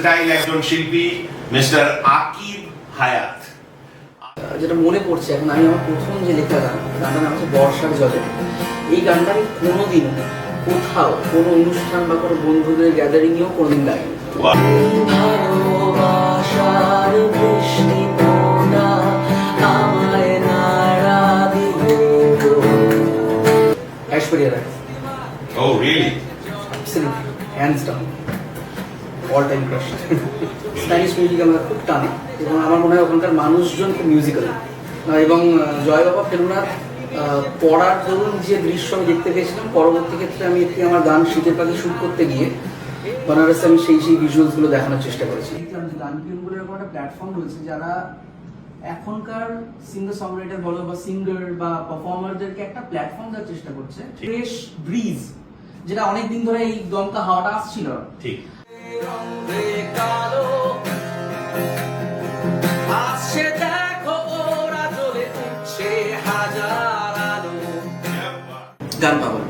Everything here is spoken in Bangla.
ভার্সেটাইল একজন শিল্পী মিস্টার আকিব হায়াত। যেটা মনে পড়ছে এখন, আমি আমার প্রথম যে লেখা গানটার নাম হচ্ছে বর্ষার জলে। এই গানটা আমি কোনোদিন কোথাও কোনো অনুষ্ঠান বা কোনো বন্ধুদের গ্যাদারিংয়েও কোনোদিন গাইনি। ভালোবাসার বৃষ্টি ফোঁটা আমায় নাড়া দিবে গো। Aishwarya Rai. Oh really? Absolutely, hands down, all time crush. Spanish music আমার খুব টানে এবং আমার মনে হয় ওখানকার মানুষজন খুব মিউজিক্যাল। এবং জয় বাবা ফেলুনাথ পড়ার ধরুন যে দৃশ্য আমি দেখতে পেয়েছিলাম, পরবর্তী ক্ষেত্রে আমি একটি আমার গান শীতের পাখি শুট করতে গিয়ে বানারসে আমি সেই ভিজুয়ালসগুলো দেখানোর চেষ্টা করেছি। দেখলাম যে গান ফিল্মগুলোর এরকম একটা প্ল্যাটফর্ম রয়েছে যারা এখনকার সিঙ্গার সংরাইটার বলো বা সিঙ্গার বা পারফর্মারদেরকে একটা প্ল্যাটফর্ম দেওয়ার চেষ্টা করছে। ফ্রেশ ব্রিজ, যেটা অনেকদিন ধরে এই দমকা হাওয়াটা আসছিল। ঠিক। গান পাগল।